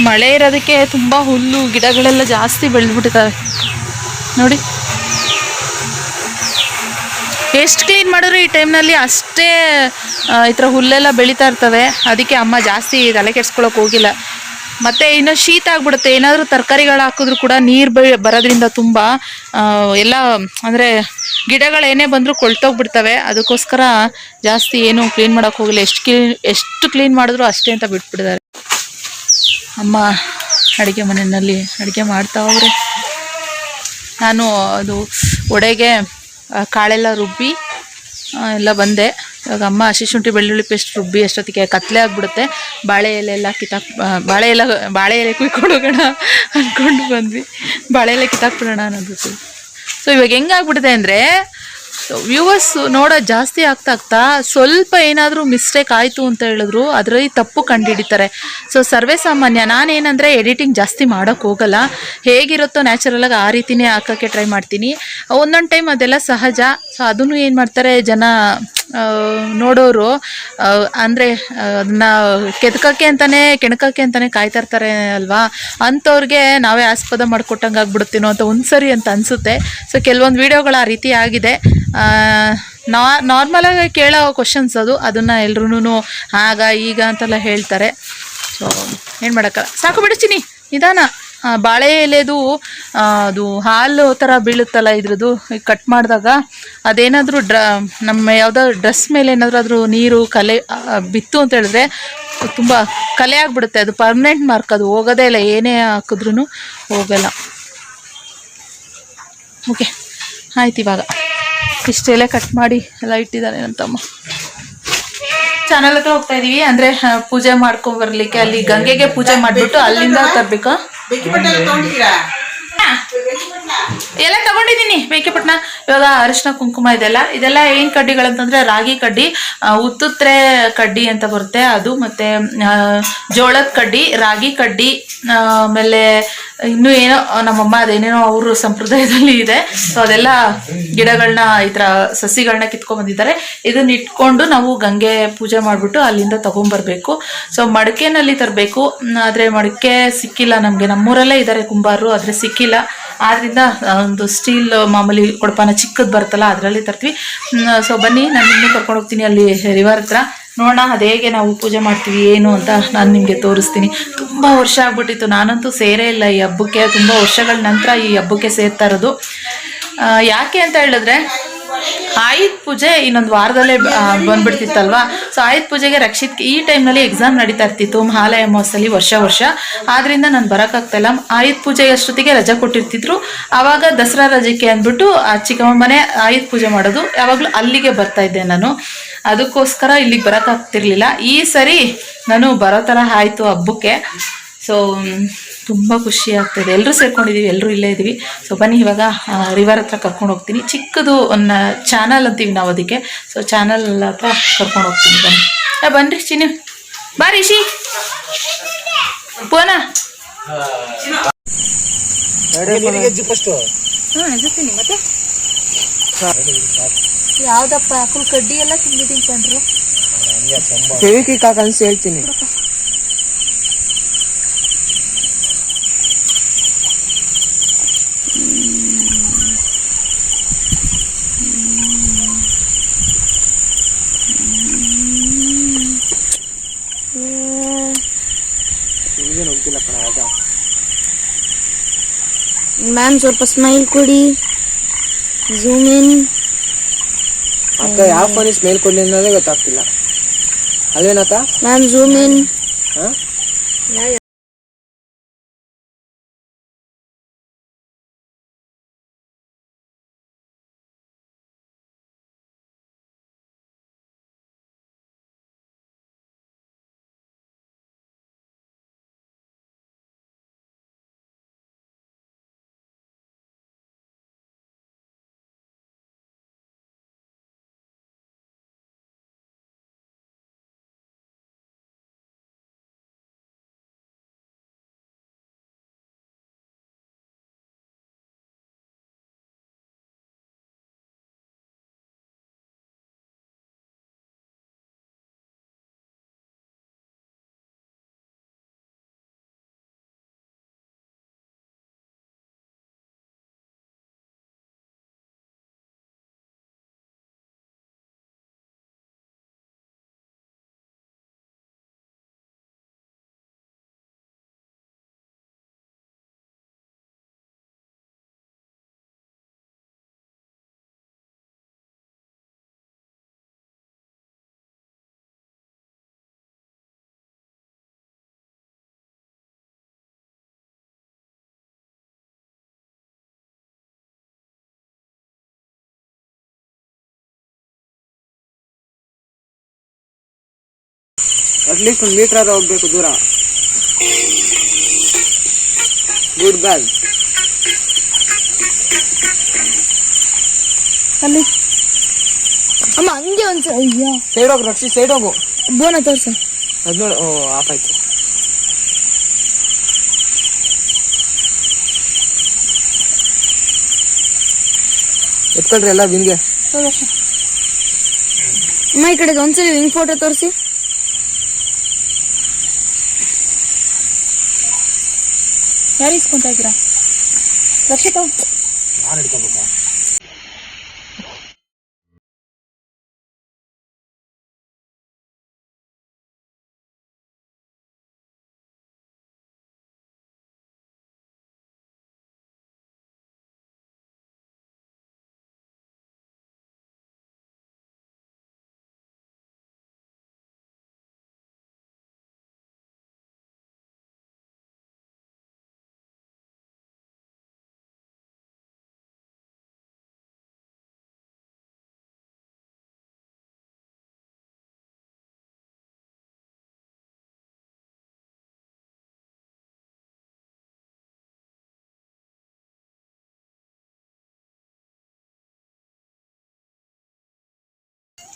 ಮಳೆ ಇರೋದಕ್ಕೆ ತುಂಬ ಹುಲ್ಲು ಗಿಡಗಳೆಲ್ಲ ಜಾಸ್ತಿ ಬೆಳೆದ್ಬಿಟ್ಟಿದ್ದಾವೆ ನೋಡಿ. ಎಷ್ಟು ಕ್ಲೀನ್ ಮಾಡಿದ್ರು ಈ ಟೈಮ್ನಲ್ಲಿ ಅಷ್ಟೇ ಈ ಥರ ಹುಲ್ಲೆಲ್ಲ ಬೆಳೀತಾ ಇರ್ತವೆ. ಅದಕ್ಕೆ ಅಮ್ಮ ಜಾಸ್ತಿ ತಲೆ ಕೆಡ್ಸ್ಕೊಳಕ್ಕೆ ಹೋಗಿಲ್ಲ. ಮತ್ತು ಇನ್ನು ಶೀತ ಆಗ್ಬಿಡುತ್ತೆ, ಏನಾದರೂ ತರಕಾರಿಗಳು ಹಾಕಿದ್ರು ಕೂಡ ನೀರು ಬರೋದ್ರಿಂದ ತುಂಬ ಎಲ್ಲ ಅಂದರೆ ಗಿಡಗಳು ಏನೇ ಬಂದರೂ ಕೊಳ್ತೋಗ್ಬಿಡ್ತವೆ. ಅದಕ್ಕೋಸ್ಕರ ಜಾಸ್ತಿ ಏನು ಕ್ಲೀನ್ ಮಾಡೋಕ್ಕೆ ಹೋಗಿಲ್ಲ. ಎಷ್ಟು ಕ್ಲೀನ್ ಮಾಡಿದ್ರು ಅಷ್ಟೇ ಅಂತ ಬಿಟ್ಬಿಟ್ಟಿದ್ದಾರೆ. ಅಮ್ಮ ಅಡುಗೆ ಮನೆಯಲ್ಲಿ ಅಡುಗೆ ಮಾಡ್ತಾವ್ರೆ. ನಾನು ಅದು ಒಡೆಗೆ ಕಾಳೆಲ್ಲ ರುಬ್ಬಿ ಎಲ್ಲ ಬಂದೆ. ಇವಾಗ ಅಮ್ಮ ಹಸಿ ಶುಂಠಿ ಬೆಳ್ಳುಳ್ಳಿ ಪೇಸ್ಟ್ ರುಬ್ಬಿ ಅಷ್ಟೊತ್ತಿಗೆ ಕತ್ಲೆ ಆಗಿಬಿಡುತ್ತೆ. ಬಾಳೆ ಎಲೆ ಕುಯ್ಕೊಂಡು ಹೋಗೋಣ ಅಂದ್ಕೊಂಡು ಬಂದ್ವಿ. ಬಾಳೆ ಎಲೆ ಕಿತ್ತಾಕ್ಬಿಡೋಣ ಅನ್ನೋದು. ಸೊ ಇವಾಗ ಹೆಂಗಾಗ್ಬಿಟ್ಟಿದೆ ಅಂದರೆ ವ್ಯೂವರ್ಸ್ ನೋಡೋದು ಜಾಸ್ತಿ ಆಗ್ತಾ ಸ್ವಲ್ಪ ಏನಾದರೂ ಮಿಸ್ಟೇಕ್ ಆಯಿತು ಅಂತ ಹೇಳಿದ್ರು ಅದರಲ್ಲಿ ತಪ್ಪು ಕಂಡುಹಿಡಿತಾರೆ. ಸೊ ಸರ್ವೇ ಸಾಮಾನ್ಯ. ನಾನೇನಂದರೆ ಎಡಿಟಿಂಗ್ ಜಾಸ್ತಿ ಮಾಡೋಕ್ಕೆ ಹೋಗಲ್ಲ, ಹೇಗಿರುತ್ತೋ ನ್ಯಾಚುರಲಾಗಿ ಆ ರೀತಿಯೇ ಹಾಕೋಕ್ಕೆ ಟ್ರೈ ಮಾಡ್ತೀನಿ. ಒಂದೊಂದು ಟೈಮ್ ಅದೆಲ್ಲ ಸಹಜ. ಸೊ ಅದನ್ನು ಏನು ಮಾಡ್ತಾರೆ ಜನ ನೋಡೋರು ಅಂದರೆ ಅದನ್ನ ಕೆಣಕಕ್ಕೆ ಅಂತಲೇ ಕಾಯ್ತಾ ಇರ್ತಾರೆ ಅಲ್ವಾ. ಅಂಥವ್ರಿಗೆ ನಾವೇ ಆಸ್ಪದ ಮಾಡಿಕೊಟ್ಟಂಗೆ ಆಗ್ಬಿಡುತ್ತೀನೋ ಅಂತ ಒಂದ್ಸರಿ ಅಂತ ಅನಿಸುತ್ತೆ. ಸೊ ಕೆಲವೊಂದು ವೀಡಿಯೋಗಳು ಆ ರೀತಿ ಆಗಿದೆ. ನಾರ್ಮಲಾಗಿ ಕೇಳೋ ಕ್ವಶನ್ಸ್ ಅದನ್ನು ಎಲ್ರೂ ಆಗ ಈಗ ಅಂತೆಲ್ಲ ಹೇಳ್ತಾರೆ. ಸೊ ಏನು ಮಾಡೋಕ್ಕಲ್ಲ. ಸಾಕು ಬಿಡಿಸ್ತೀನಿ ನಿಧಾನ. ಬಾಳೆ ಎಲೆದು ಅದು ಹಾಲು ಥರ ಬೀಳುತ್ತಲ್ಲ ಇದ್ರದ್ದು, ಕಟ್ ಮಾಡಿದಾಗ ಅದೇನಾದರೂ ನಮ್ಮ ಯಾವುದೋ ಡ್ರೆಸ್ ಮೇಲೆ ಏನಾದರೂ ನೀರು ಕಲೆ ಬಿತ್ತು ಅಂತ ಹೇಳಿದ್ರೆ ತುಂಬ ಕಲೆ ಆಗಿಬಿಡುತ್ತೆ. ಅದು ಪರ್ಮನೆಂಟ್ ಮಾರ್ಕ್, ಅದು ಹೋಗೋದೇ ಇಲ್ಲ, ಏನೇ ಹಾಕಿದ್ರೂ ಹೋಗಲ್ಲ. ಓಕೆ ಆಯ್ತು. ಇವಾಗ ಇಷ್ಟೆಲ್ಲ ಕಟ್ ಮಾಡಿ ಎಲ್ಲ ಇಟ್ಟಿದ್ದಾನೆ ನನ್ನ ತಮ್ಮ. ಚಾನಲ್ ಹತ್ರ ಹೋಗ್ತಾ ಇದೀವಿ, ಅಂದರೆ ಪೂಜೆ ಮಾಡ್ಕೊಂಬರ್ಲಿಕ್ಕೆ. ಅಲ್ಲಿ ಗಂಗೆಗೆ ಪೂಜೆ ಮಾಡಿಬಿಟ್ಟು ಅಲ್ಲಿಂದ ತರಬೇಕು. ಎಲ್ಲ ತಗೊಂಡಿದ್ದೀನಿ ಬೇಕಿಪಟ್ಟಣ. ಇವಾಗ ಅರಿಶಿನ ಕುಂಕುಮ ಇದೆಲ್ಲ ಏನು ಕಡ್ಡಿಗಳಂತಂದ್ರೆ ರಾಗಿ ಕಡ್ಡಿ, ಉತ್ತುತ್ರೆ ಕಡ್ಡಿ ಅಂತ ಬರುತ್ತೆ ಅದು, ಮತ್ತೆ ಜೋಳದ ಕಡ್ಡಿ, ರಾಗಿ ಕಡ್ಡಿ, ಆಮೇಲೆ ಇನ್ನೂ ಏನೋ ನಮ್ಮಮ್ಮ ಅದೇನೇನೋ ಅವರು ಸಂಪ್ರದಾಯದಲ್ಲಿ ಇದೆ. ಸೊ ಅದೆಲ್ಲ ಗಿಡಗಳನ್ನ ಈ ಥರ ಸಸಿಗಳನ್ನ ಕಿತ್ಕೊಂಡ್ಬಂದಿದ್ದಾರೆ. ಇದನ್ನ ಇಟ್ಕೊಂಡು ನಾವು ಗಂಗೆ ಪೂಜೆ ಮಾಡಿಬಿಟ್ಟು ಅಲ್ಲಿಂದ ತಗೊಂಬರ್ಬೇಕು. ಸೊ ಮಡಿಕೆನಲ್ಲಿ ತರಬೇಕು, ಆದರೆ ಮಡಿಕೆ ಸಿಕ್ಕಿಲ್ಲ ನಮಗೆ. ನಮ್ಮೂರಲ್ಲೇ ಇದ್ದಾರೆ ಕುಂಬಾರರು, ಆದರೆ ಸಿಕ್ಕಿಲ್ಲ. ಆದ್ದರಿಂದ ಒಂದು ಸ್ಟೀಲ್ ಮಾಮೂಲಿ ಕೊಡಪಾನ ಚಿಕ್ಕದು ಬರುತ್ತಲ್ಲ ಅದರಲ್ಲಿ ತರ್ತೀವಿ. ಸೊ ಬನ್ನಿ, ನಾನು ಇನ್ನೂ ಕರ್ಕೊಂಡು ಹೋಗ್ತೀನಿ ಅಲ್ಲಿ ರಿವರ್ ಹತ್ರ. ನೋಡೋಣ ಅದು ಹೇಗೆ ನಾವು ಪೂಜೆ ಮಾಡ್ತೀವಿ ಏನು ಅಂತ ನಾನು ನಿಮಗೆ ತೋರಿಸ್ತೀನಿ. ತುಂಬ ವರ್ಷ ಆಗ್ಬಿಟ್ಟಿತ್ತು, ನಾನಂತೂ ಸೇರೇ ಇಲ್ಲ ಈ ಹಬ್ಬಕ್ಕೆ. ತುಂಬ ವರ್ಷಗಳ ನಂತರ ಈ ಹಬ್ಬಕ್ಕೆ ಸೇರ್ತಾ ಇರೋದು. ಯಾಕೆ ಅಂತ ಹೇಳಿದ್ರೆ ಆಯುಧ ಪೂಜೆ ಇನ್ನೊಂದು ವಾರದಲ್ಲೇ ಬಂದ್ಬಿಡ್ತಿತ್ತಲ್ವಾ. ಸೊ ಆಯುಧ ಪೂಜೆಗೆ ರಕ್ಷಿತ್ ಈ ಟೈಮ್ನಲ್ಲಿ ಎಕ್ಸಾಮ್ ನಡೀತಾ ಇರ್ತಿತ್ತು ಮಹಾಲಯ ಅಮಾವಾಸ್ಯಲ್ಲಿ ವರ್ಷ. ಆದ್ರಿಂದ ನಾನು ಬರೋಕ್ಕಾಗ್ತಾಯಿಲ್ಲ. ಆಯುಧ ಪೂಜೆ ಅಷ್ಟೊತ್ತಿಗೆ ರಜೆ ಕೊಟ್ಟಿರ್ತಿದ್ರು. ಆವಾಗ ದಸರಾ ರಜೆಗೆ ಅಂದ್ಬಿಟ್ಟು ಆ ಚಿಕ್ಕಮ್ಮನೆ ಆಯುಧ ಪೂಜೆ ಮಾಡೋದು, ಯಾವಾಗಲೂ ಅಲ್ಲಿಗೆ ಬರ್ತಾ ಇದ್ದೆ ನಾನು. ಅದಕ್ಕೋಸ್ಕರ ಇಲ್ಲಿಗೆ ಬರೋಕ್ಕಾಗ್ತಿರ್ಲಿಲ್ಲ. ಈ ಸರಿ ನಾನು ಬರೋ ಥರ ಆಯಿತು ಹಬ್ಬಕ್ಕೆ. ಸೊ ತುಂಬ ಖುಷಿ ಆಗ್ತಾಯಿದೆ. ಎಲ್ಲರೂ ಸೇರ್ಕೊಂಡಿದ್ದೀವಿ, ಎಲ್ಲರೂ ಇಲ್ಲೇ ಇದ್ದೀವಿ. ಸೊ ಬನ್ನಿ ಇವಾಗ ರಿವರ್ ಹತ್ರ ಕರ್ಕೊಂಡು ಹೋಗ್ತೀನಿ. ಚಿಕ್ಕದು ಒಂದು ಚಾನಲ್ ಅಂತೀವಿ ನಾವು ಅದಕ್ಕೆ. ಸೊ ಚಾನಲ್ ಹತ್ರ ಕರ್ಕೊಂಡು ಹೋಗ್ತೀನಿ. ಬನ್ನಿ ಚಿನ್ನಿ, ಬಾ ರಿಷಿ, ಪೋನಾ ಎದುರ್ತೀನಿ. ಮತ್ತೆ ಯಾವ್ದಪ್ಪ ಫುಲ್ ಕಡ್ಡಿ ಎಲ್ಲ ತಿಂದಿದ್ದೀನಿ ಕಂಡ್ರು. ಕನ್ಸಿ ಹೇಳ್ತೀನಿ. ಮ್ಯಾಮ್ ಸ್ವಲ್ಪ ಸ್ಮೈಲ್ ಕೊಡಿ, ಝೂಮ್ ಇನ್. ಅಕ್ಕ ಯಾವ ಫೋನ್ ಸ್ಮೈಲ್ ಕೊಡ್ಲಿ ಅನ್ನೋದೇ ಗೊತ್ತಾಗ್ತಿಲ್ಲ. ಅದೇನಕ್ಕ ma'am zoom in. At least 1 metre ಆದ್ರೂ ಹೋಗ್ಬೇಕು ದೂರ. Good bag. ಅಲ್ಲಿ ಅಮ್ಮ ಹಂಗೆ ಒಂದ್ಸಲ ಅಯ್ಯೋ ಸೈಡ್ ಹೋಗು ರಕ್ಷಿ, ಸೈಡ್ ಹೋಗು. ಬೋನ ತೋರ್ಸು. ಅದ್ ನೋಡಿ. ಓ ಆಫ್ ಆಯ್ತು. ಎತ್ಕೊಳ್ರಿ ಎಲ್ಲ ಬಿನ್ಗೆ. ಅಮ್ಮ ಈ ಕಡೆ ಒಂದ್ಸಲಿ ವಿಂಗ್ ಫೋಟೋ ತೋರಿಸಿ. ಯಾರು ಇಸ್ಕೊಂತ ಇದ್ದೀರಾ? ರಕ್ಷಿತಾ ನಾನು ಹಿಡ್ಕೋಬೇಕಾ?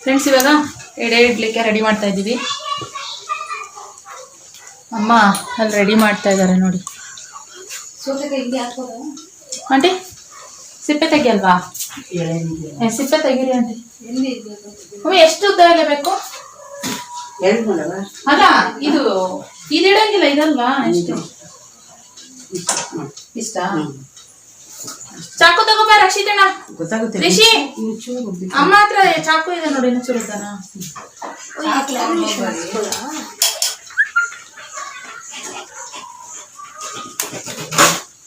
ಫ್ರೆಂಡ್ಸ್, ಇವಾಗ ಎಡೆ ಇಡ್ಲಿಕ್ಕೆ ರೆಡಿ ಮಾಡ್ತಾ ಇದ್ದೀವಿ. ಅಮ್ಮ ಅಲ್ಲಿ ರೆಡಿ ಮಾಡ್ತಾ ಇದ್ದಾರೆ ನೋಡಿ. ಆಂಟಿ ಸಿಪ್ಪೆ ತೆಗಿಯಲ್ವಾ? ಸಿಪ್ಪೆ ತೆಗೀರಿ ಆಂಟಿ. ಎಷ್ಟು ಉದ್ದ ಎಲ್ಲ ಬೇಕು? ಅಲ್ಲ ಇದು ಇಡಂಗಿಲ್ಲ, ಇದಲ್ವಾ? ಎಷ್ಟು ಇಷ್ಟ? ಚಾಕು ತಗೋಬ ರಕ್ಷಿತಣ್ಣ. ರಿಷಿ ಅಮ್ಮ ಹತ್ರ ಚಾಕು ಇದೆ ನೋಡಿ, ಚುರುತ್ತಾನ.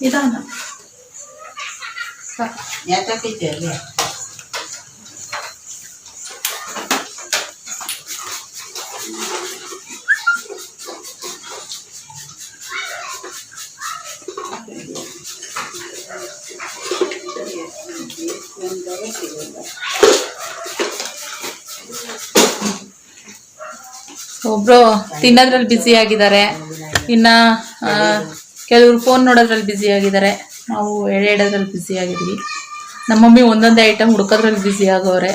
ಇದಾನ ಒಬ್ರು ತಿನ್ನೋದ್ರಲ್ಲಿ ಬ್ಯುಸಿ ಆಗಿದ್ದಾರೆ, ಇನ್ನ ಕೆಲವರು ಫೋನ್ ನೋಡೋದ್ರಲ್ಲಿ ಬ್ಯುಸಿ ಆಗಿದ್ದಾರೆ. ನಾವು ಎಡೆ ಇಡೋದ್ರಲ್ಲಿ ಬ್ಯುಸಿ ಆಗಿದ್ವಿ. ನಮ್ಮ ಮಮ್ಮಿ ಒಂದೊಂದೇ ಐಟಮ್ ಹುಡ್ಕೋದ್ರಲ್ಲಿ ಬ್ಯುಸಿ ಆಗೋರೆ.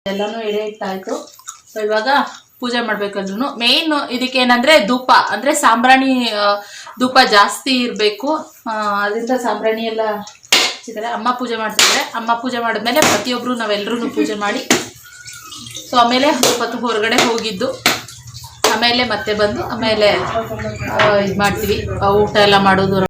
ಎಲ್ಲಾನು ಎಡೆ ಇಟ್ಟಾಯ್ತು. ಸೊ ಇವಾಗ ಪೂಜೆ ಮಾಡ್ಬೇಕಂದ್ರೂ ಮೇನ್ ಇದಕ್ಕೆ ಏನಂದ್ರೆ ಧೂಪ, ಅಂದ್ರೆ ಸಾಂಬ್ರಾಣಿ ಧೂಪ ಜಾಸ್ತಿ ಇರಬೇಕು. ಅದರಿಂದ ಸಾಂಬ್ರಾಣಿ ಎಲ್ಲ ಹಚ್ಚಿದ್ದಾರೆ. ಅಮ್ಮ ಪೂಜೆ ಮಾಡ್ತಿದ್ದಾರೆ. ಅಮ್ಮ ಪೂಜೆ ಮಾಡಿದ್ಮೇಲೆ ಪ್ರತಿಯೊಬ್ರು ನಾವೆಲ್ಲರೂ ಪೂಜೆ ಮಾಡಿ, ಸೊ ಆಮೇಲೆ ಹೊರಗಡೆ ಹೋಗಿದ್ದು. ಆಮೇಲೆ ಮತ್ತೆ ಬಂದು ಆಮೇಲೆ ಇದು ಮಾಡ್ತೀವಿ ಊಟ ಎಲ್ಲ ಮಾಡೋದು